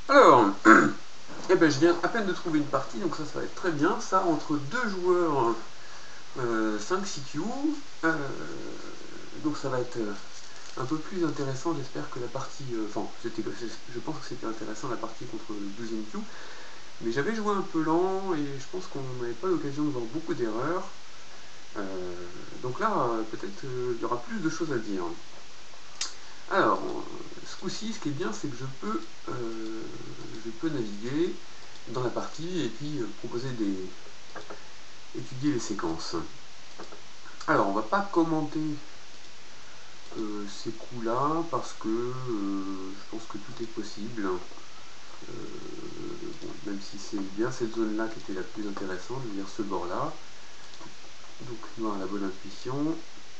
Alors, eh ben, je viens à peine de trouver une partie, donc ça va être très bien. Ça, entre deux joueurs 5 CQ. Donc ça va être un peu plus intéressant. J'espère que la partie... Enfin, je pense que c'était intéressant la partie contre le 12e Q. Mais j'avais joué un peu lent et je pense qu'on n'avait pas l'occasion de voir beaucoup d'erreurs. Donc là, peut-être il y aura plus de choses à dire. Alors, ce coup-ci, ce qui est bien, c'est que je peux naviguer dans la partie et puis étudier les séquences. Alors, on va pas commenter ces coups-là parce que je pense que tout est possible. Bon, même si c'est bien cette zone-là qui était la plus intéressante, je veux dire ce bord-là. Donc, noir a la bonne intuition,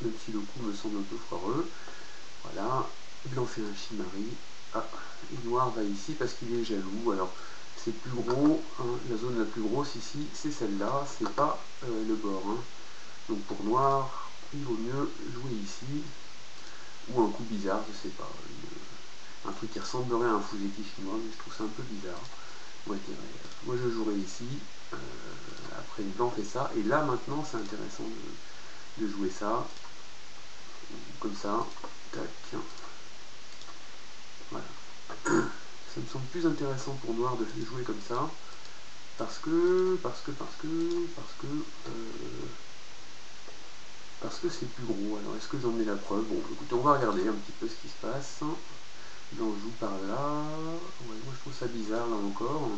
même si le coup me semble un peu foireux. Voilà, blanc fait un chimari. Ah, et noir va ici parce qu'il est jaloux. Alors, c'est plus gros, hein, la zone la plus grosse ici, c'est celle-là, c'est pas le bord. Hein. Donc pour noir, il vaut mieux jouer ici, ou un coup bizarre, je sais pas, un truc qui ressemblerait à un Fuseki chinois, mais je trouve ça un peu bizarre. Moi je jouerais ici, après le blanc fait ça, et là maintenant c'est intéressant de jouer ça, comme ça, tac, voilà. Ça me semble plus intéressant pour noir de jouer comme ça, parce que c'est plus gros. Alors est-ce que j'en ai la preuve? Bon, écoutez, on va regarder un petit peu ce qui se passe. Blanc joue par là. Ouais, moi je trouve ça bizarre là encore.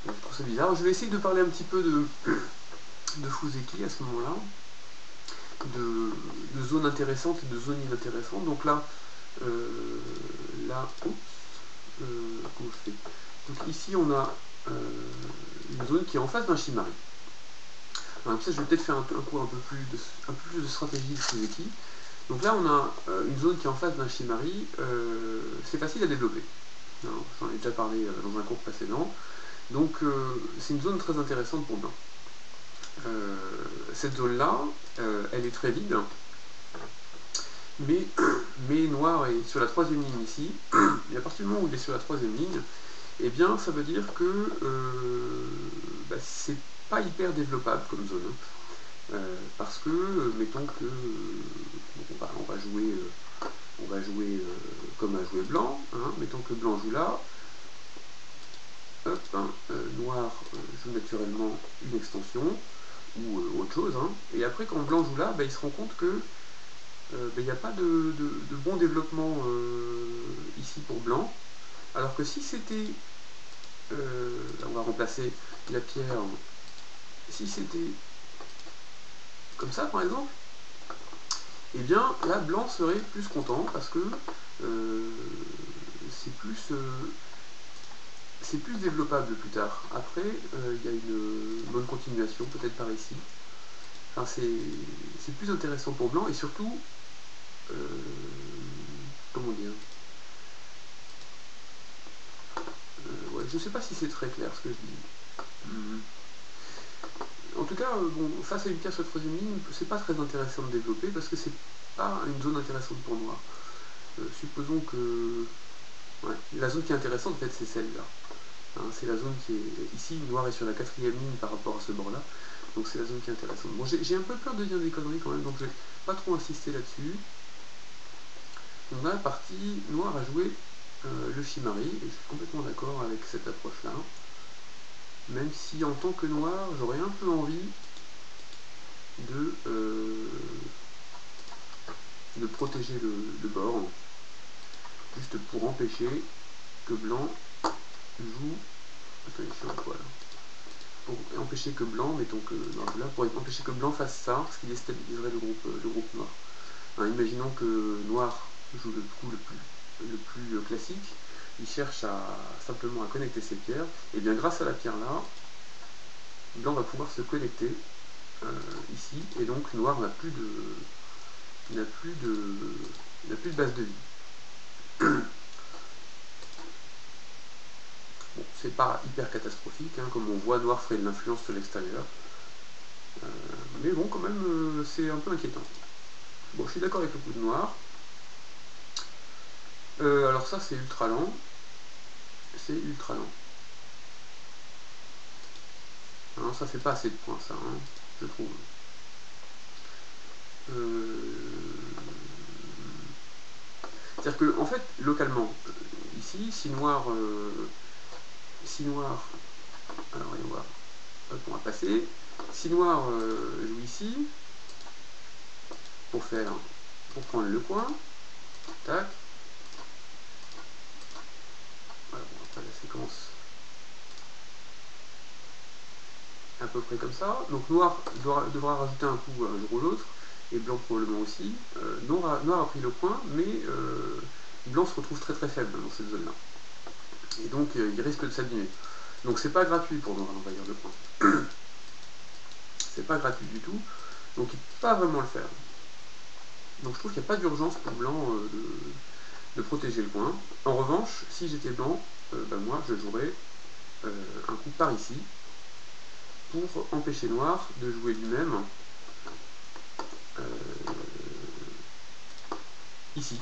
Je trouve ça bizarre. Je vais essayer de parler un petit peu de Fuseki à ce moment-là. De zones intéressantes et de zones inintéressantes. Donc là, oups, comment je fais? Donc ici on a une zone qui est en face d'un Shimari. Alors, ça, je vais peut-être faire un coup un peu plus de stratégie de Fuseki. Donc là, on a une zone qui est en face d'un Shimari. C'est facile à développer. J'en ai déjà parlé dans un cours précédent. Donc c'est une zone très intéressante pour blanc. Cette zone-là, elle est très vide. Mais noir est sur la troisième ligne ici. Et à partir du moment où il est sur la troisième ligne, eh bien ça veut dire que c'est pas hyper développable comme zone. Parce que, mettons que on va jouer comme a joué blanc, hein, mettons que blanc joue là, hop, hein, noir joue naturellement une extension, ou autre chose, hein, et après quand blanc joue là, il se rend compte que il n'y a pas de bon développement ici pour blanc, alors que si c'était, on va remplacer la pierre, si c'était comme ça par exemple, et bien là blanc serait plus content parce que c'est plus développable plus tard. Après, il y a une bonne continuation, peut-être par ici. Enfin, c'est plus intéressant pour blanc et surtout, comment dire, ouais, je ne sais pas si c'est très clair ce que je dis. En tout cas, bon, face à une pièce à troisième ligne, c'est pas très intéressant de développer parce que c'est pas une zone intéressante pour noir. Supposons que ouais, la zone qui est intéressante, en fait, c'est celle-là. Hein, c'est la zone qui est ici, noir est sur la quatrième ligne par rapport à ce bord-là. Donc c'est la zone qui est intéressante. Bon, j'ai un peu peur de dire des conneries quand même, donc je vais pas trop insister là-dessus. Donc dans la partie, noir a joué le Shimari, et je suis complètement d'accord avec cette approche-là. Même si en tant que noir, j'aurais un peu envie de protéger le bord, juste pour empêcher que blanc joue... Attendez, je suis en quoi là? Pour empêcher que blanc, mettons que... Non, là, pour empêcher que blanc fasse ça, ce qui déstabiliserait le groupe noir. Alors, imaginons que noir joue le coup le plus classique, il cherche simplement à connecter ses pierres, et bien grâce à la pierre là, blanc va pouvoir se connecter ici, et donc noir n'a plus de base de vie. Bon, c'est pas hyper catastrophique, hein, comme on voit, noir ferait de l'influence sur l'extérieur. Mais bon, quand même, c'est un peu inquiétant. Bon, je suis d'accord avec le coup de noir. Alors ça, c'est ultra lent. c'est ultra lent. Alors ça fait pas assez de points ça, hein, je trouve. C'est-à-dire que en fait, localement, ici, si noir, alors voyons voir, hop, on va passer. Si noir joue ici, pour prendre le coin, tac. Voilà, bon, après la séquence à peu près comme ça. Donc noir devra rajouter un coup un jour ou l'autre, et blanc probablement aussi. Noir a pris le coin, mais blanc se retrouve très très faible dans cette zone-là. Et donc il risque de s'abîmer. Donc c'est pas gratuit pour noir d'envahir le coin. C'est pas gratuit du tout, donc il ne peut pas vraiment le faire. Donc je trouve qu'il n'y a pas d'urgence pour blanc de protéger le coin. En revanche, si j'étais blanc, ben moi je jouerais un coup par ici, pour empêcher noir de jouer lui-même ici.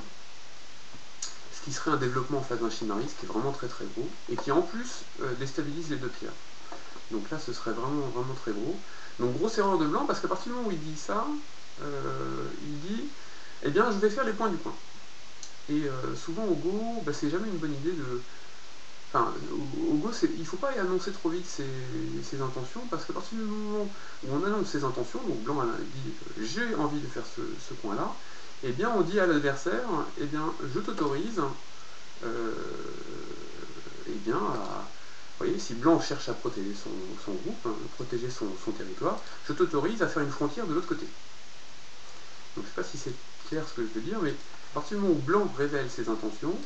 Ce qui serait un développement en face d'un Chimari, qui est vraiment très très gros, et qui en plus déstabilise les deux pierres. Donc là ce serait vraiment vraiment très gros. Donc grosse erreur de blanc, parce qu'à partir du moment où il dit ça, il dit eh bien je vais faire les points du coin. Et souvent au Go, bah, c'est jamais une bonne idée de. Enfin, au Go, il ne faut pas annoncer trop vite ses intentions, parce qu'à partir du moment où on annonce ses intentions, donc blanc dit j'ai envie de faire ce coin-là, et bien on dit à l'adversaire, eh bien je t'autorise, eh bien vous voyez, si blanc cherche à protéger son groupe, hein, protéger son territoire, je t'autorise à faire une frontière de l'autre côté. Donc je ne sais pas si c'est clair ce que je veux dire, mais à partir du moment où blanc révèle ses intentions,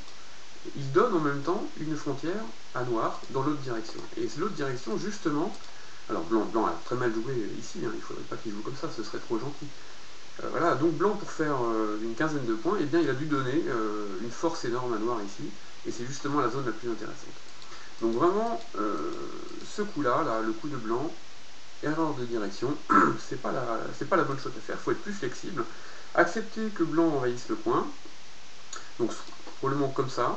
il donne en même temps une frontière à noir dans l'autre direction. Et l'autre direction, justement, alors blanc a très mal joué ici, hein, il ne faudrait pas qu'il joue comme ça, ce serait trop gentil. Voilà, donc blanc pour faire une quinzaine de points, eh bien il a dû donner une force énorme à noir ici, et c'est justement la zone la plus intéressante. Donc vraiment, ce coup-là, là, le coup de blanc, erreur de direction, c'est pas la bonne chose à faire, il faut être plus flexible, accepter que blanc envahisse le coin, donc probablement comme ça,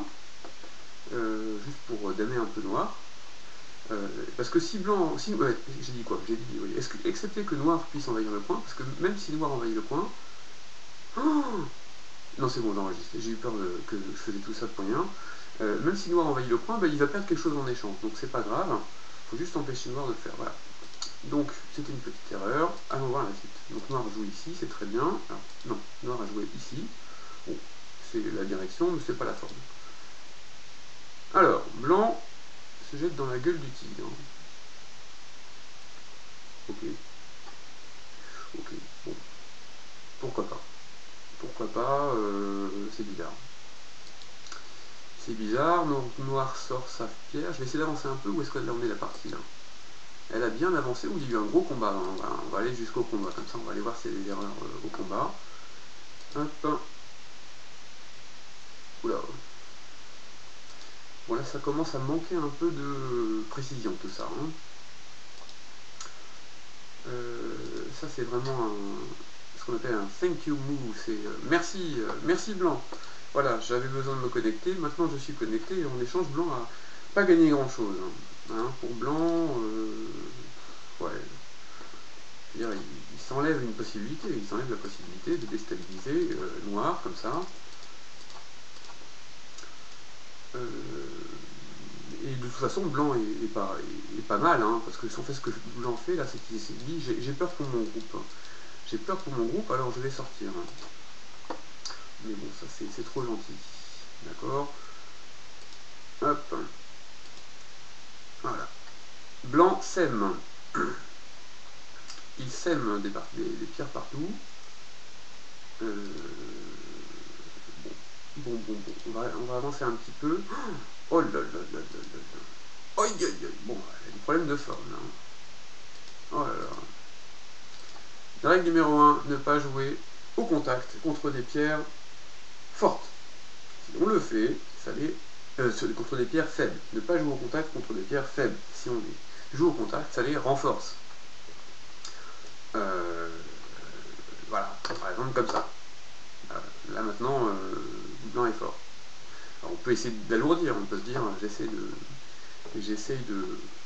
juste pour damer un peu noir, parce que si blanc, ouais, j'ai dit quoi, j'ai dit, oui, accepter que noir puisse envahir le coin, parce que même si noir envahit le coin, oh non c'est bon, j'enregistre, j'ai eu peur que je faisais tout ça pour rien, même si noir envahit le coin, bah, il va perdre quelque chose en échange, donc c'est pas grave, il faut juste empêcher noir de le faire, voilà. Donc c'était une petite erreur, allons voir la suite. Donc noir joue ici, c'est très bien, alors, non, noir a joué ici, bon, c'est la direction, mais c'est pas la forme. Alors, blanc se jette dans la gueule du tigre. Ok. Ok, bon. Pourquoi pas. Pourquoi pas, c'est bizarre. C'est bizarre, noir sort sa pierre. Je vais essayer d'avancer un peu, où est-ce qu'elle a emmené la partie là? Elle a bien avancé, ou il y a eu un gros combat. On va aller jusqu'au combat, comme ça on va aller voir s'il y a des erreurs au combat. Hop. Oula. Bon là ça commence à manquer un peu de précision tout ça. Hein. Ça c'est vraiment ce qu'on appelle un thank you move, c'est merci blanc. Voilà, j'avais besoin de me connecter, maintenant je suis connecté et en échange blanc a pas gagné grand chose. Hein, pour blanc, ouais, je veux dire, il s'enlève une possibilité, il s'enlève la possibilité de déstabiliser noir comme ça. Et de toute façon, blanc est pas mal, hein, parce que si on fait ce que blanc fait, là, c'est qu'il s'est dit, j'ai peur pour mon groupe. J'ai peur pour mon groupe, alors je vais sortir. Mais bon, ça c'est trop gentil. D'accord. Hop. Voilà. Blanc sème. Il sème des pierres partout. Bon. On va avancer un petit peu. Oh là là là là là là. Aïe aïe aïe. Bon, il y a des problèmes de forme là. Oh là là. La règle numéro 1, ne pas jouer au contact contre des pierres fortes. Si on le fait, ça les contre des pierres faibles. Ne pas jouer au contact contre des pierres faibles. Si on joue au contact, ça les renforce. Voilà, par exemple comme ça. Là maintenant, blanc est fort. Alors, on peut essayer d'alourdir, on peut se dire, j'essaye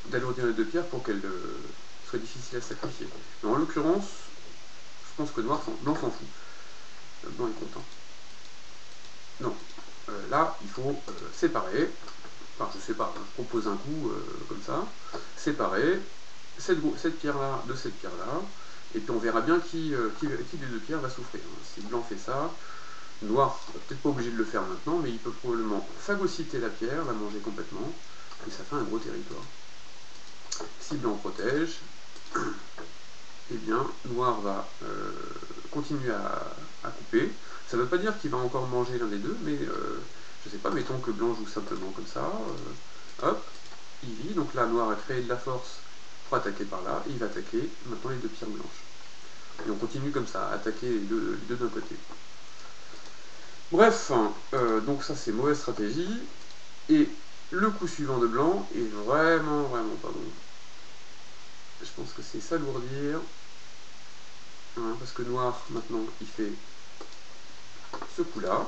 d'alourdir les deux pierres pour qu'elles soient difficiles à sacrifier. Mais en l'occurrence, je pense que blanc s'en fout. Blanc est content. Non. Là, il faut séparer. Enfin, je sais pas, je propose un coup comme ça. Séparer cette pierre-là de cette pierre-là. Et puis on verra bien qui des deux pierres va souffrir. Si blanc fait ça, noir, peut-être pas obligé de le faire maintenant, mais il peut probablement phagocyter la pierre, la manger complètement, et ça fait un gros territoire. Si blanc protège, eh bien noir va continuer à couper. Ça ne veut pas dire qu'il va encore manger l'un des deux, mais je sais pas, mettons que blanc joue simplement comme ça, hop, il vit, donc là noir a créé de la force pour attaquer par là, et il va attaquer maintenant les deux pierres blanches. Et on continue comme ça, à attaquer les deux d'un côté. Bref, donc ça c'est mauvaise stratégie, et le coup suivant de blanc est vraiment pas bon. Je pense que c'est s'alourdir, hein, parce que noir maintenant il fait ce coup là,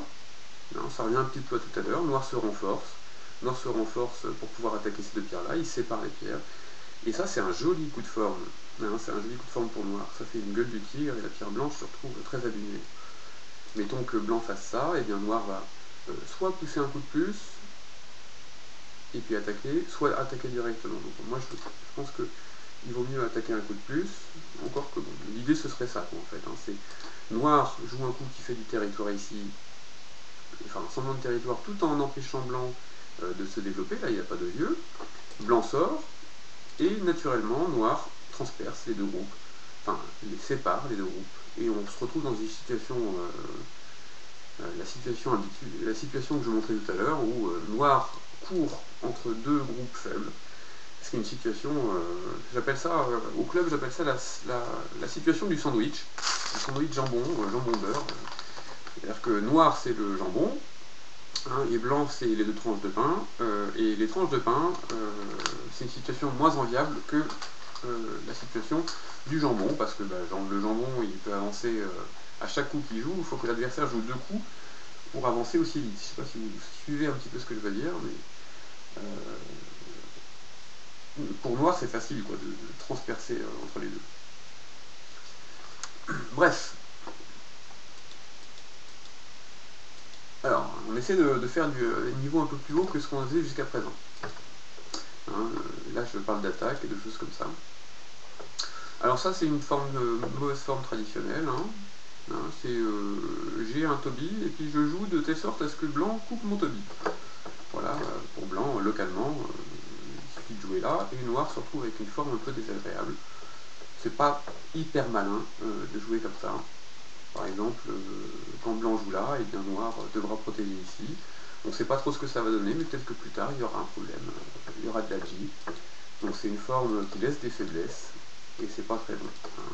hein, ça revient un petit peu à tout à l'heure, noir se renforce pour pouvoir attaquer ces deux pierres là, il sépare les pierres, et ça c'est un joli coup de forme, hein, c'est un joli coup de forme pour noir, ça fait une gueule du tigre et la pierre blanche se retrouve très abîmée. Mettons que blanc fasse ça, et bien noir va soit pousser un coup de plus, et puis attaquer, soit attaquer directement. Donc moi je pense que il vaut mieux attaquer un coup de plus, encore que bon, l'idée ce serait ça en fait, hein, c'est noir joue un coup qui fait du territoire ici, enfin un semblant de territoire tout en empêchant blanc de se développer, là il n'y a pas de vieux, blanc sort, et naturellement noir transperce les deux groupes, enfin les sépare les deux groupes, et on se retrouve dans une situation, la situation que je montrais tout à l'heure, où noir court entre deux groupes faibles, ce qui est une situation, j'appelle ça, au club j'appelle ça la situation du sandwich jambon, jambon beurre, c'est-à-dire que noir c'est le jambon, hein, et blanc c'est les deux tranches de pain, et les tranches de pain, c'est une situation moins enviable que la situation du jambon, parce que le jambon il peut avancer à chaque coup qu'il joue, il faut que l'adversaire joue deux coups pour avancer aussi vite. Je ne sais pas si vous suivez un petit peu ce que je veux dire, mais pour noir c'est facile quoi, de transpercer entre les deux. Bref. Alors, on essaie de faire du niveau un peu plus haut que ce qu'on faisait jusqu'à présent. Hein, là je parle d'attaque et de choses comme ça. Alors ça c'est une mauvaise forme traditionnelle, hein. C'est j'ai un Toby et puis je joue de telle sorte à ce que blanc coupe mon Toby. Voilà, pour blanc, localement, il suffit de jouer là, et noir se retrouve avec une forme un peu désagréable. C'est pas hyper malin de jouer comme ça. Par exemple, quand blanc joue là, et bien noir devra protéger ici. On ne sait pas trop ce que ça va donner, mais peut-être que plus tard il y aura un problème. Il y aura de la G. Donc c'est une forme qui laisse des faiblesses, et c'est pas très bon. Hein.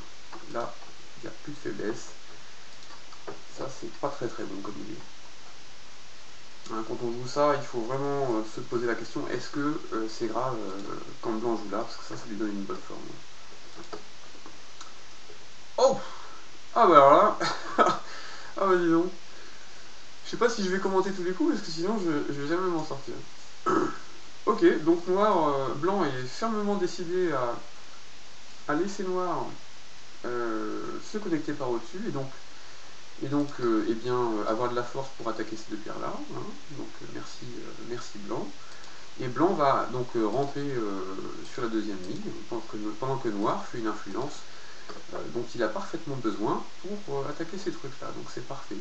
Là, il n'y a plus de faiblesse. Ça, c'est pas très bon comme idée. Hein, quand on joue ça, il faut vraiment se poser la question, est-ce que c'est grave quand blanc joue là, parce que ça lui donne une bonne forme. Oh! Ah bah alors là, ah bah dis donc. Je sais pas si je vais commenter tous les coups, parce que sinon je vais jamais m'en sortir. Ok, donc noir, blanc est fermement décidé à laisser noir se connecter par au-dessus, et donc eh bien, avoir de la force pour attaquer ces deux pierres là, hein. Donc merci blanc, et blanc va donc rentrer sur la deuxième ligne pendant que noir fait une influence dont il a parfaitement besoin pour attaquer ces trucs là, donc c'est parfait.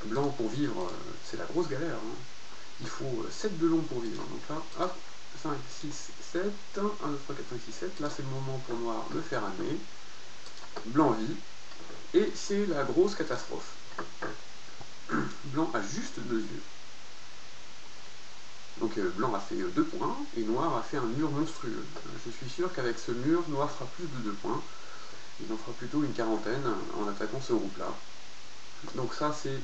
Blanc pour vivre, c'est la grosse galère, hein. Il faut 7 de long pour vivre, donc là hop, 5, 6, 7, 1, 2, 3, 4, 5, 6, 7, là c'est le moment pour noir de faire amener, blanc vit, et c'est la grosse catastrophe. Blanc a juste 2 yeux. Donc blanc a fait 2 points, et noir a fait un mur monstrueux. Je suis sûr qu'avec ce mur, noir fera plus de 2 points. Il en fera plutôt une quarantaine en attaquant ce groupe-là. Donc ça, c'est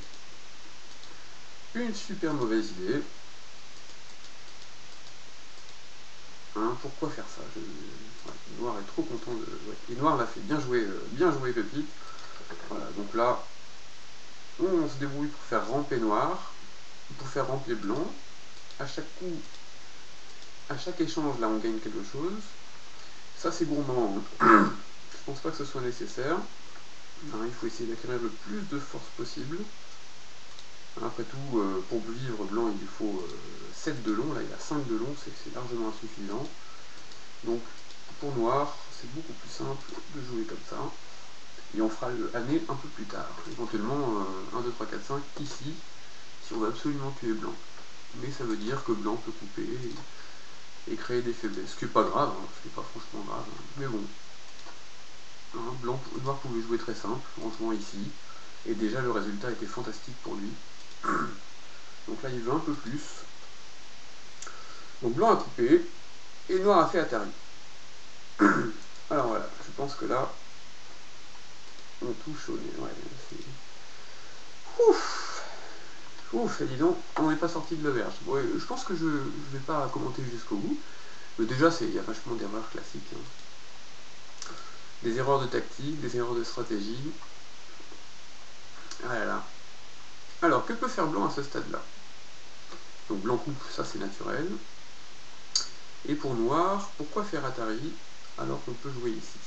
une super mauvaise idée. Hein, pourquoi faire ça? Noir est trop content de... Ouais. Et noir l'a fait bien joué Pépite. Voilà, donc là, on se débrouille pour faire ramper noir. pour faire rentrer blanc. À chaque coup, à chaque échange, là, on gagne quelque chose. Ça, c'est gourmand. Hein. Je pense pas que ce soit nécessaire. Hein, il faut essayer d'acquérir le plus de force possible. Après tout, pour vivre blanc, il lui faut 7 de long. Là, il a 5 de long, c'est largement insuffisant. Donc, pour noir, c'est beaucoup plus simple de jouer comme ça. Et on fera le année un peu plus tard. Éventuellement, 1, 2, 3, 4, 5, ici, si on veut absolument tuer blanc. Mais ça veut dire que blanc peut couper et créer des faiblesses. Ce qui n'est pas grave, hein, ce qui n'est pas franchement grave. Hein. Mais bon. Hein, noir pouvait jouer très simple en jouant ici. Et déjà, le résultat était fantastique pour lui. Donc là, il veut un peu plus. Donc blanc a coupé. Et noir a fait Atari. Alors voilà, je pense que là, on touche au nez. Ouais, c'est... Ouf. Ouf, et dis donc, on n'est pas sorti de l'auberge. Bon, je pense que je ne vais pas commenter jusqu'au bout. Mais déjà, il y a vachement d'erreurs classiques. Hein. Des erreurs de tactique, des erreurs de stratégie. Ah là là. Alors, que peut faire blanc à ce stade-là? Donc blanc coupe, ça c'est naturel. Et pour noir, pourquoi faire Atari alors qu'on peut jouer ici?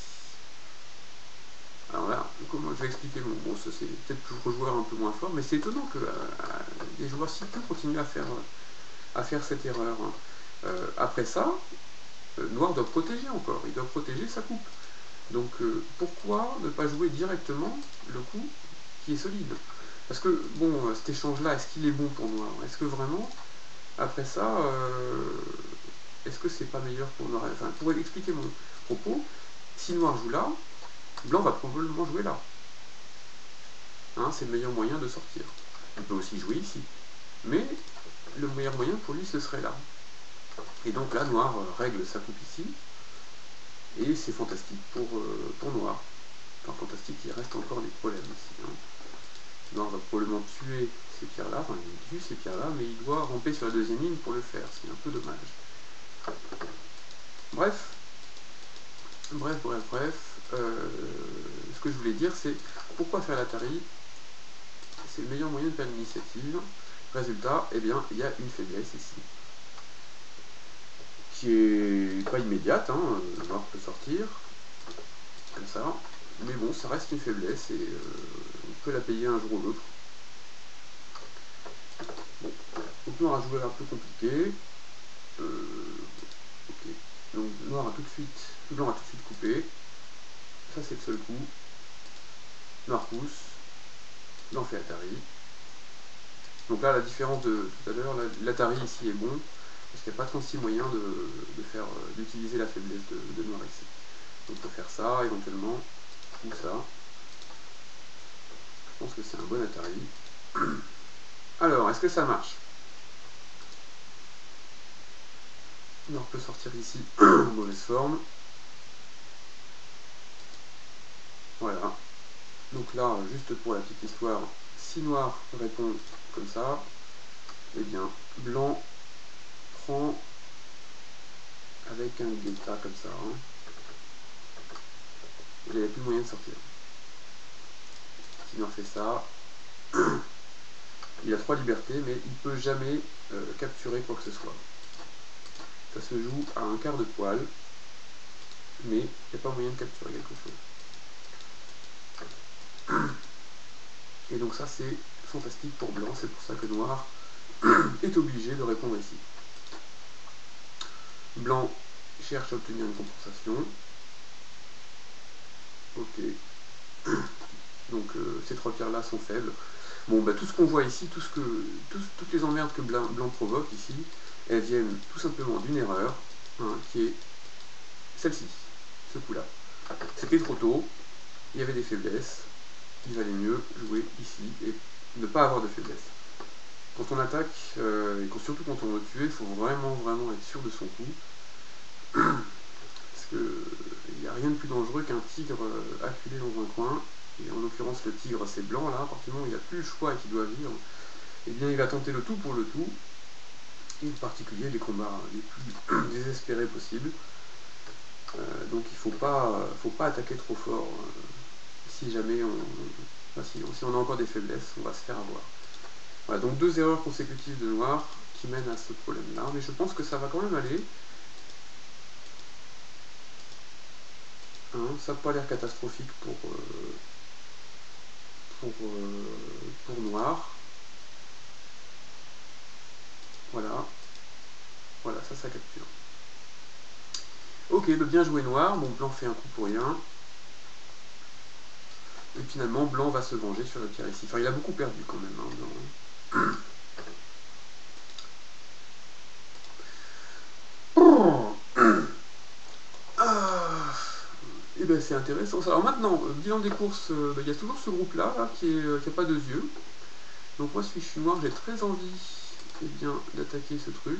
Alors là, comment je vais expliquer bon, ça c'est peut-être pour le joueur un peu moins fort, mais c'est étonnant que les joueurs si peu continuent à faire cette erreur. Hein. Après ça, noir doit protéger encore, il doit protéger sa coupe. Donc pourquoi ne pas jouer directement le coup qui est solide? Parce que, bon, cet échange-là, est-ce qu'il est bon pour noir? Est-ce que vraiment, après ça, est-ce que c'est pas meilleur pour noir? Enfin, pour expliquer mon propos, si noir joue là, blanc va probablement jouer là. Hein, c'est le meilleur moyen de sortir. On peut aussi jouer ici. Mais le meilleur moyen pour lui, ce serait là. Et donc là, noir règle sa coupe ici. Et c'est fantastique pour noir. Enfin, fantastique, il reste encore des problèmes ici. Hein. Noir va probablement tuer ces pierres-là. Enfin, il tue ces pierres-là, mais il doit ramper sur la deuxième ligne pour le faire. C'est un peu dommage. Bref. Ce que je voulais dire, c'est pourquoi faire l'Atari? C'est le meilleur moyen de faire l'initiative. Résultat, eh bien, il y a une faiblesse ici. Qui est pas immédiate, hein. Le noir peut sortir, comme ça. Mais bon, ça reste une faiblesse et on peut la payer un jour ou l'autre. Bon. Donc noir a joué un peu compliqué. Ok. Donc blanc a tout de suite coupé. Ça c'est le seul coup. Noir pousse. Blanc fait Atari. Donc là, la différence de tout à l'heure, l'Atari ici est bon, parce qu'il n'y a pas 36 moyens d'utiliser la faiblesse de noir ici. Donc on peut faire ça éventuellement, ou ça. Je pense que c'est un bon Atari. Alors, est-ce que ça marche? Noir peut sortir ici, mauvaise forme. Voilà. Donc là, juste pour la petite histoire, si noir répond comme ça, eh bien, blanc prend avec un guetta comme ça. Hein. Il n'y a plus moyen de sortir. Si noir fait ça, il a 3 libertés, mais il ne peut jamais capturer quoi que ce soit. Ça se joue à un quart de poil, mais il n'y a pas moyen de capturer quelque chose. Et donc ça c'est fantastique pour blanc, c'est pour ça que noir est obligé de répondre ici. Blanc cherche à obtenir une compensation. Ok. Donc ces 3 pierres là sont faibles. Bon, bah, tout ce qu'on voit ici, toutes les emmerdes que blanc provoque ici, elles viennent tout simplement d'une erreur, hein, qui est celle-ci, ce coup-là. C'était trop tôt, il y avait des faiblesses, il valait mieux jouer ici et ne pas avoir de faiblesse. Quand on attaque, et surtout quand on veut tuer, il faut vraiment être sûr de son coup. Parce qu'il n'y a rien de plus dangereux qu'un tigre acculé dans un coin. Et en l'occurrence, le tigre, c'est blanc, là. À partir du moment où il n'a plus le choix et qu'il doit vivre, eh bien, il va tenter le tout pour le tout. Et en particulier les combats les plus désespérés possibles. Donc il ne faut pas attaquer trop fort. Si jamais si on a encore des faiblesses, on va se faire avoir. Voilà, donc 2 erreurs consécutives de noir qui mènent à ce problème-là, mais je pense que ça va quand même aller. Hein, ça n'a pas l'air catastrophique pour noir. Voilà. Voilà, ça capture. Ok, bien joué noir. Bon, blanc fait un coup pour rien. Et finalement, blanc va se venger sur la pierre ici. Enfin, il a beaucoup perdu quand même, hein, blanc. Et ben c'est intéressant. Alors maintenant, bilan des courses, il y a toujours ce groupe-là là, qui n'a pas 2 yeux. Donc moi, si je suis noir, j'ai très envie d'attaquer ce truc.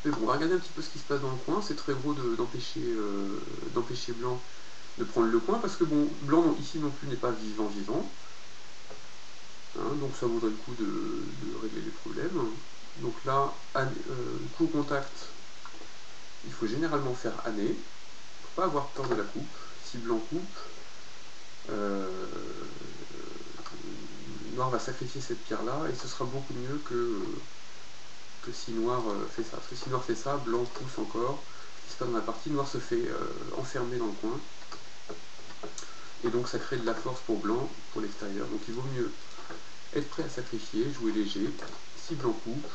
Mais bon, on va regarder un petit peu ce qui se passe dans le coin. C'est très gros d'empêcher blanc de prendre le coin, parce que bon, blanc ici non plus n'est pas vivant. Hein, donc ça vaudrait le coup de régler les problèmes. Donc là, coup contact, il faut généralement faire année, pour pas avoir peur de la coupe. Si blanc coupe, noir va sacrifier cette pierre là, et ce sera beaucoup mieux que si noir fait ça. Parce que si noir fait ça, blanc pousse encore, ce qui se passe dans la partie, noir se fait enfermer dans le coin, et donc ça crée de la force pour blanc, pour l'extérieur. Donc il vaut mieux être prêt à sacrifier, jouer léger. Si blanc coupe,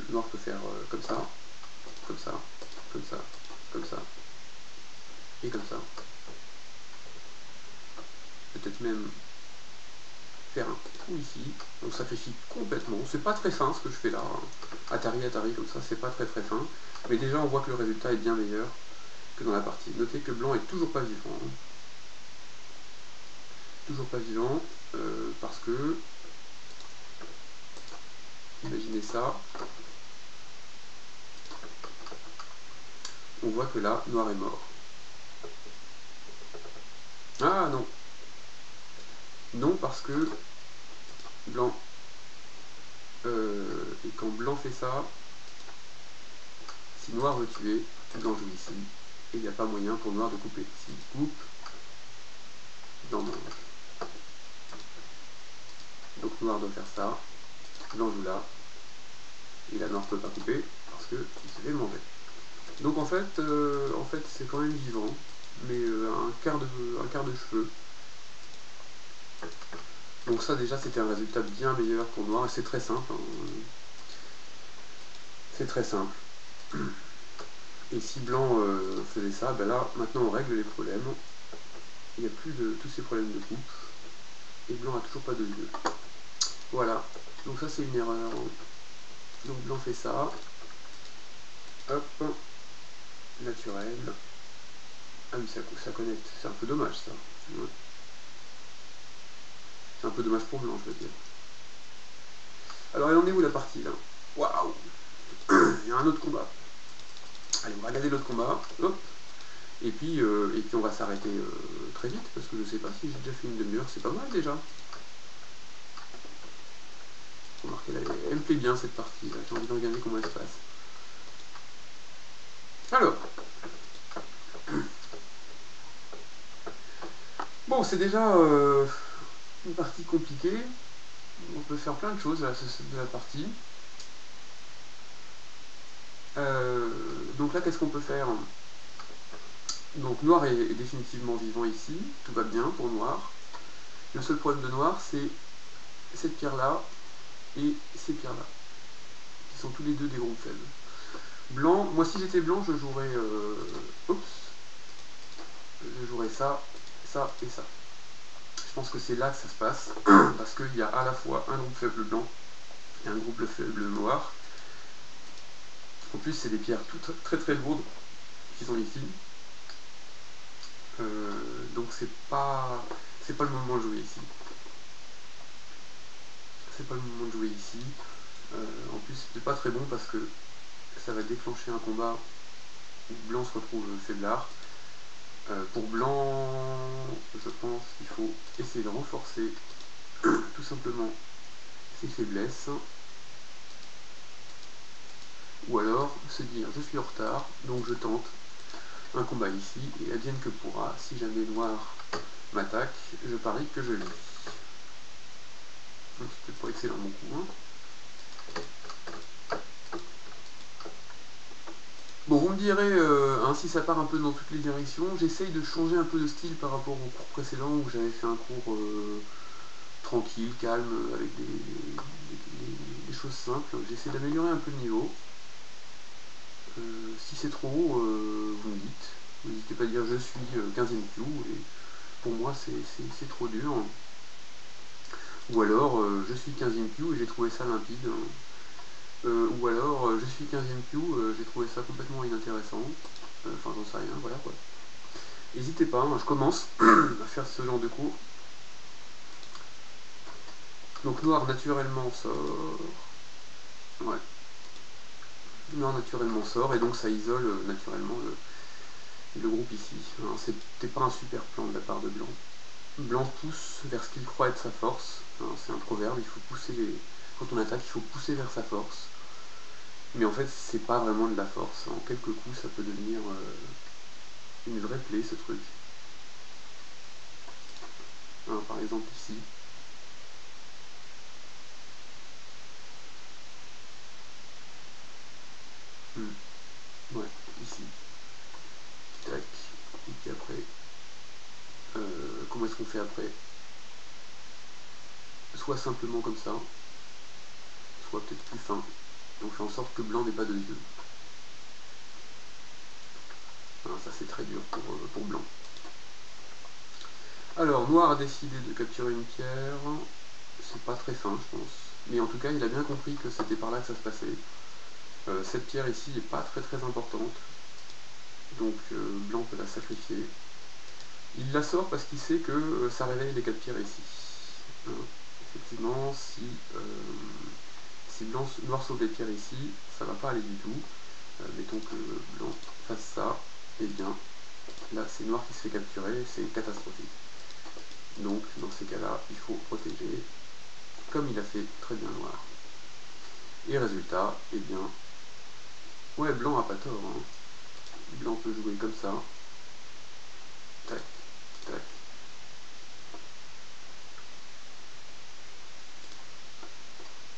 noir peut faire comme ça, comme ça, comme ça, comme ça, et comme ça. Peut-être même faire un trou ici, donc ça sacrifie complètement. C'est pas très fin ce que je fais là, hein. Atari comme ça, c'est pas très fin, mais déjà on voit que le résultat est bien meilleur que dans la partie. Notez que blanc est toujours pas vivant, hein. Toujours pas vivant, parce que, imaginez ça, on voit que là, noir est mort. Ah non, non, parce que blanc, et quand blanc fait ça, si noir veut tuer, blanc joue ici, et il n'y a pas moyen pour noir de couper. S'il coupe, blanc mange. Donc noir doit faire ça, blanc joue là, et là noir ne peut pas couper, parce qu'il se fait manger. Donc en fait c'est quand même vivant, mais un quart de cheveu. Donc ça déjà c'était un résultat bien meilleur pour noir, et c'est très simple, hein. C'est très simple. Et si blanc faisait ça, ben là maintenant on règle les problèmes. Il n'y a plus de tous ces problèmes de coupe, et blanc a toujours pas de yeux. Voilà, donc ça c'est une erreur. Donc blanc fait ça, hop, naturel. Ah mais ça connecte, c'est un peu dommage ça. Ouais. C'est un peu dommage pour blanc, je veux dire. Alors elle en est où la partie là? Waouh. Il y a un autre combat. Allez, on va regarder l'autre combat. Hop. Et puis on va s'arrêter très vite, parce que je sais pas si j'ai déjà fait une demi-heure, c'est pas mal déjà. Remarquez, elle me plaît bien cette partie, j'ai envie de regarder comment elle se passe. Alors, bon, c'est déjà une partie compliquée. On peut faire plein de choses à de la partie. Donc là, qu'est-ce qu'on peut faire? Donc noir est définitivement vivant ici, tout va bien pour noir. Le seul problème de noir, c'est cette pierre-là et ces pierres-là, qui sont tous les deux des groupes faibles. Blanc, moi si j'étais blanc, je jouerais ça, ça et ça. Je pense que c'est là que ça se passe, parce qu'il y a à la fois un groupe faible blanc et un groupe faible noir. En plus, c'est des pierres toutes très lourdes qui sont ici. Donc c'est pas le moment de jouer ici. C'est pas le moment de jouer ici. En plus, c'est pas très bon parce que ça va déclencher un combat où blanc se retrouve faiblard. Pour blanc, je pense qu'il faut essayer de renforcer tout simplement ses faiblesses. Ou alors se dire je suis en retard, donc je tente un combat ici, et advienne que pourra, si jamais noir m'attaque, je parie que je lis. Donc c'était pas excellent mon coup. Hein. Bon, vous me direz, hein, si ça part un peu dans toutes les directions, j'essaye de changer un peu de style par rapport au cours précédent où j'avais fait un cours tranquille, calme, avec des choses simples. J'essaie d'améliorer un peu le niveau. Si c'est trop haut, vous me dites. N'hésitez pas à dire je suis 15e Q, et pour moi c'est trop dur. Ou alors je suis 15e Q et j'ai trouvé ça limpide. Ou alors je suis 15e Q, j'ai trouvé ça complètement inintéressant. Enfin j'en sais rien, voilà quoi. N'hésitez pas, hein, je commence à faire ce genre de cours. Donc noir naturellement sort. Ouais. Noir naturellement sort et donc ça isole naturellement le groupe ici. C'était pas un super plan de la part de blanc. Blanc pousse vers ce qu'il croit être sa force. C'est un proverbe, il faut pousser quand on attaque, il faut pousser vers sa force. Mais en fait, c'est pas vraiment de la force. En quelques coups, ça peut devenir une vraie plaie, ce truc. Par exemple ici. Ouais, ici. Tac. Et puis après, comment est-ce qu'on fait après? Soit simplement comme ça, soit peut-être plus fin. On fait en sorte que blanc n'ait pas de yeux. Ça c'est très dur pour blanc. Alors, noir a décidé de capturer une pierre. C'est pas très fin, je pense. Mais en tout cas, il a bien compris que c'était par là que ça se passait. Cette pierre ici n'est pas très importante. Donc, blanc peut la sacrifier. Il la sort parce qu'il sait que ça réveille les 4 pierres ici. Effectivement, si noir sauve les pierres ici, ça va pas aller du tout. Mettons que blanc fasse ça, et bien là c'est noir qui se fait capturer, c'est catastrophique. Donc dans ces cas-là, il faut protéger, comme il a fait très bien noir. Et résultat, eh bien, ouais, blanc a pas tort. Hein. Blanc peut jouer comme ça. Tac, tac.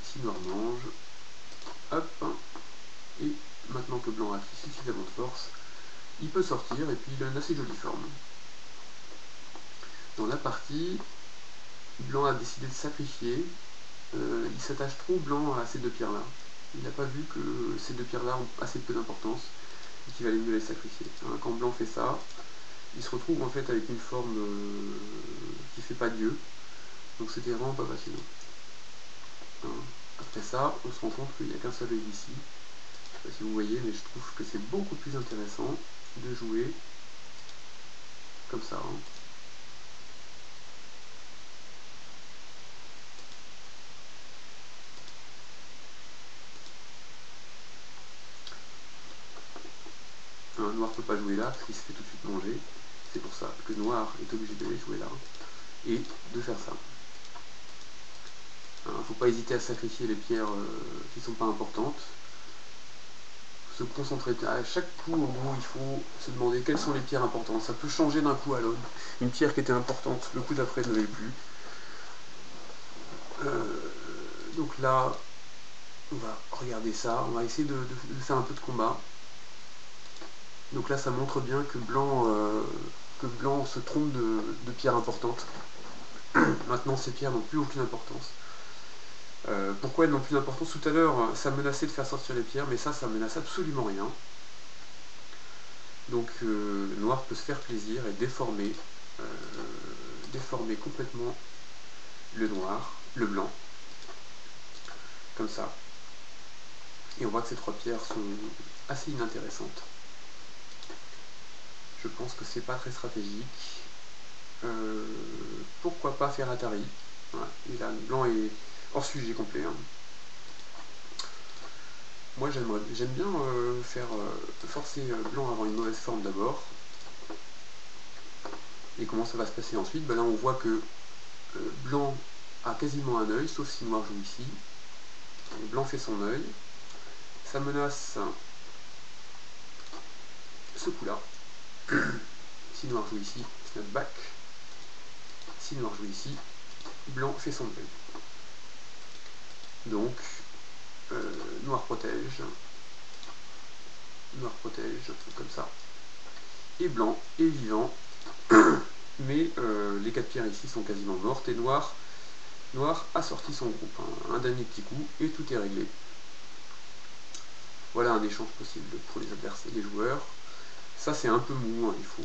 Si noir mange, hop, et maintenant que blanc a suffisamment de force, il peut sortir et puis il a une assez jolie forme. Dans la partie, blanc a décidé de sacrifier, il s'attache trop blanc à ces deux pierres-là. Il n'a pas vu que ces deux pierres-là ont assez peu d'importance et qu'il valait mieux les sacrifier. Quand blanc fait ça, il se retrouve en fait avec une forme qui fait pas Dieu, donc c'était vraiment pas passionnant. Après ça, on se rend compte qu'il n'y a qu'un seul œil ici. Je sais pas si vous voyez, mais je trouve que c'est beaucoup plus intéressant de jouer comme ça. Noir ne peut pas jouer là parce qu'il se fait tout de suite manger. C'est pour ça que noir est obligé d'aller jouer là et de faire ça. Il ne faut pas hésiter à sacrifier les pierres qui ne sont pas importantes. Se concentrer à chaque coup, au bout, il faut se demander quelles sont les pierres importantes. Ça peut changer d'un coup à l'autre. Une pierre qui était importante, le coup d'après ne l'est plus. Donc là, on va regarder ça. On va essayer de faire un peu de combat. Donc là, ça montre bien que blanc se trompe de pierres importantes. Maintenant, ces pierres n'ont plus aucune importance. Pourquoi elles n'ont plus d'importance? Tout à l'heure, ça menaçait de faire sortir les pierres, mais ça menace absolument rien. Donc, noir peut se faire plaisir et déformer complètement le blanc, comme ça. Et on voit que ces 3 pierres sont assez inintéressantes. Je pense que c'est pas très stratégique. Pourquoi pas faire Atari? Voilà. Et là, le blanc est hors sujet complet. Moi j'aime bien forcer blanc à avoir une mauvaise forme d'abord. Et comment ça va se passer ensuite? Là on voit que blanc a quasiment un œil, sauf si noir joue ici. Donc, blanc fait son œil. Ça menace ce coup-là. Si noir joue ici, snapback. Si noir joue ici, blanc fait son deuil. Donc, noir protège, comme ça. Et blanc est vivant, mais les 4 pierres ici sont quasiment mortes, et noir a sorti son groupe. Hein. Un dernier petit coup, et tout est réglé. Voilà un échange possible pour les adversaires, les joueurs. Ça c'est un peu mou, hein. Il faut...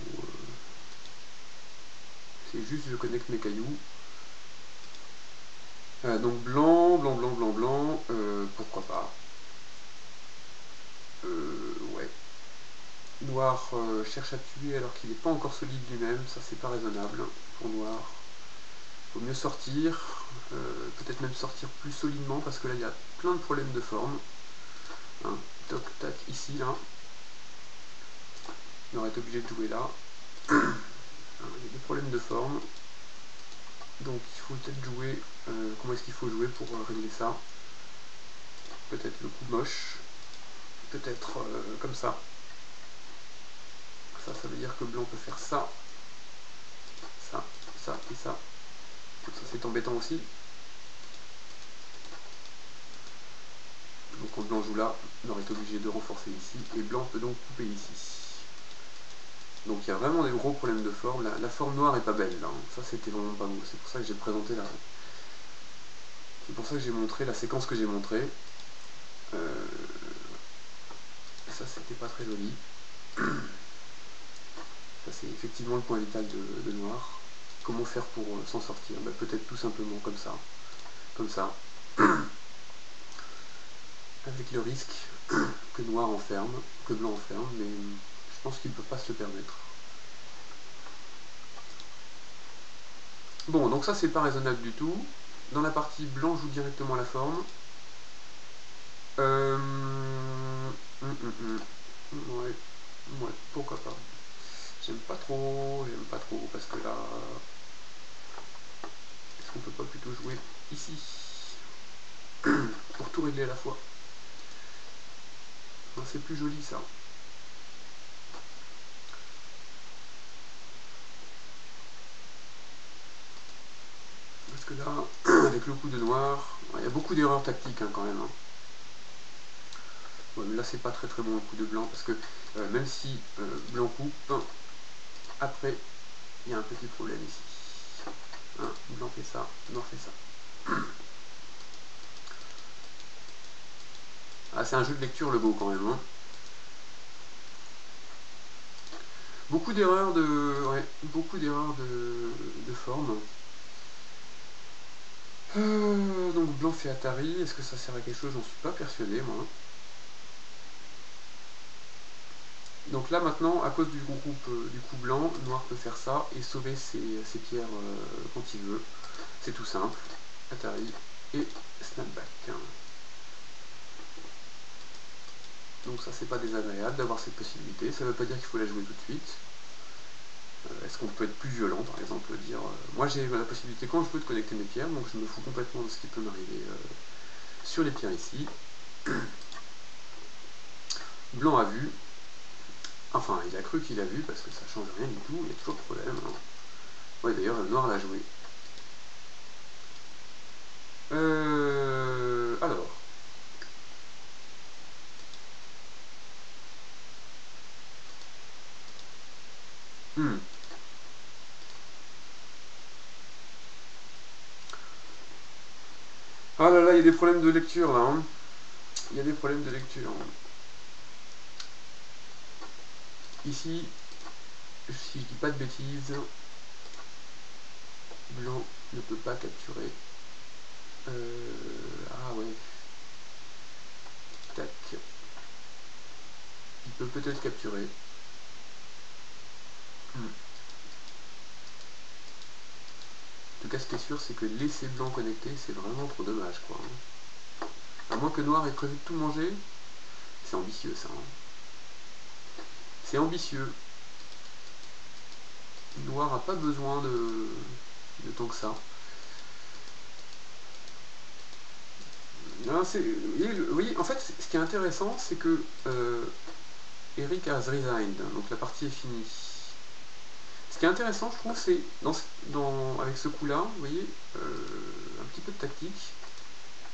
c'est juste je connecte mes cailloux. Donc blanc, pourquoi pas. Ouais. Noir cherche à tuer alors qu'il n'est pas encore solide lui-même, ça c'est pas raisonnable pour noir. Il faut mieux sortir, peut-être même sortir plus solidement parce que là il y a plein de problèmes de forme. Hein, toc tac ici là. On aurait été obligé de jouer là. Il y a des problèmes de forme. Donc il faut peut-être jouer. Comment est-ce qu'il faut jouer pour régler ça? Peut-être le coup moche. Peut-être comme ça. Ça veut dire que blanc peut faire ça. Ça et ça. Donc ça c'est embêtant aussi. Donc quand blanc joue là, on aurait été obligé de renforcer ici. Et blanc peut donc couper ici. Donc il y a vraiment des gros problèmes de forme. La forme noire est pas belle là. Ça c'était vraiment pas beau. C'est pour ça que j'ai présenté là. C'est pour ça que j'ai montré la séquence que j'ai montrée. Ça c'était pas très joli. Ça c'est effectivement le point vital de noir. Comment faire pour s'en sortir? Peut-être tout simplement comme ça. Comme ça. Avec le risque que noir enferme, que blanc enferme, mais je pense qu'il ne peut pas se le permettre. Bon, donc ça c'est pas raisonnable du tout. Dans la partie blanc joue directement la forme. Ouais, pourquoi pas. J'aime pas trop, parce que là... Est-ce qu'on peut pas plutôt jouer ici pour tout régler à la fois? C'est plus joli ça. Parce que là, avec le coup de noir, il y a beaucoup d'erreurs tactiques hein, quand même. Hein. Ouais, mais là c'est pas très bon le coup de blanc, parce que même si blanc coupe, après il y a un petit problème ici. Hein, blanc fait ça, noir fait ça. Ah, c'est un jeu de lecture le beau quand même. Hein. Beaucoup d'erreurs de forme. Donc blanc fait Atari, est-ce que ça sert à quelque chose? J'en suis pas persuadé moi. Donc là maintenant, à cause du groupe du coup blanc, noir peut faire ça et sauver ses pierres quand il veut. C'est tout simple. Atari et snapback. Donc ça c'est pas désagréable d'avoir cette possibilité, ça veut pas dire qu'il faut la jouer tout de suite. Est-ce qu'on peut être plus violent par exemple, dire moi j'ai la possibilité quand je veux de connecter mes pierres, donc je me fous complètement de ce qui peut m'arriver sur les pierres ici. Blanc a vu, enfin il a cru qu'il a vu parce que ça change rien du tout, il y a toujours problème. Hein. Ouais d'ailleurs le noir l'a joué. Alors. Ah là là, il y a des problèmes de lecture là. Hein. Il y a des problèmes de lecture. Ici, si je dis pas de bêtises, blanc ne peut pas capturer. Ah ouais. Tac. Il peut peut-être capturer. En tout cas, ce qui est sûr, c'est que laisser blanc connecté, c'est vraiment trop dommage, quoi. À moins que noir ait prévu de tout manger, c'est ambitieux, ça. Hein. C'est ambitieux. Noir n'a pas besoin de tant que ça. Oui, en fait, ce qui est intéressant, c'est que Eric has resigned, donc la partie est finie. Ce qui est intéressant, je trouve, c'est avec ce coup-là, vous voyez, un petit peu de tactique.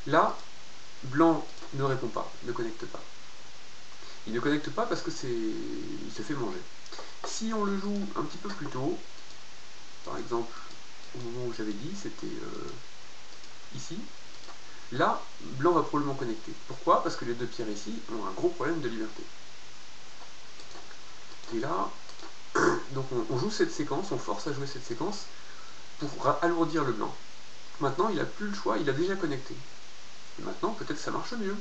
Là, blanc ne répond pas, ne connecte pas. Il ne connecte pas parce que il se fait manger. Si on le joue un petit peu plus tôt, par exemple, au moment où j'avais dit, c'était ici, là, blanc va probablement connecter. Pourquoi? Parce que les deux pierres ici ont un gros problème de liberté. Et là, donc on joue cette séquence, on force à jouer cette séquence pour alourdir le blanc. Maintenant, il n'a plus le choix, il a déjà connecté. Et maintenant, peut-être ça marche mieux.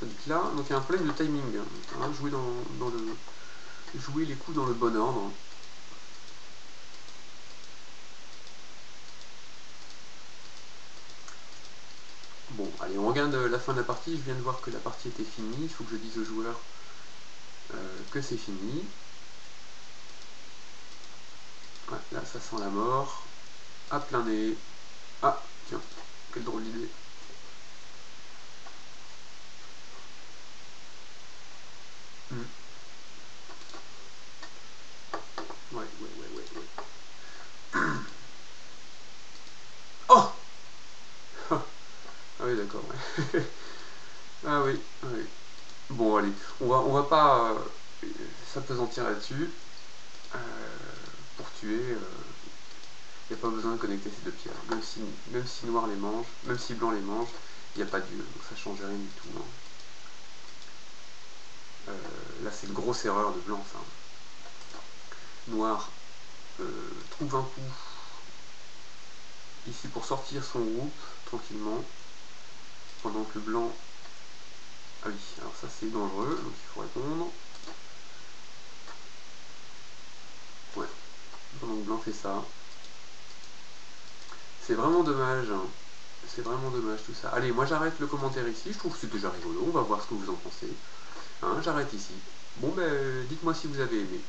Tandis que là, donc il y a un problème de timing. Hein, jouer les coups dans le bon ordre. Bon, allez, on regarde la fin de la partie. Je viens de voir que la partie était finie. Il faut que je dise aux joueurs que c'est fini. Ouais, là, ça sent la mort. À plein nez. Ah, tiens, quelle drôle d'idée. Ouais. Oh ah oui, d'accord, ouais. Ah oui. Bon, allez, on va pas s'apesantir là-dessus. Pour tuer, il n'y a pas besoin de connecter ces deux pierres. Même si noir les mange, même si blanc les mange, il n'y a pas d'yeux, donc ça change rien du tout. Hein. Là, c'est une grosse erreur de blanc, ça. Noir trouve un coup ici pour sortir son groupe tranquillement, pendant que le blanc... Ah oui, alors ça c'est dangereux, donc il faut répondre. Ouais, pendant que blanc fait ça. C'est vraiment dommage, hein. C'est vraiment dommage tout ça. Allez, moi j'arrête le commentaire ici, je trouve que c'est déjà rigolo, on va voir ce que vous en pensez. Hein, j'arrête ici. Bon ben, dites-moi si vous avez aimé.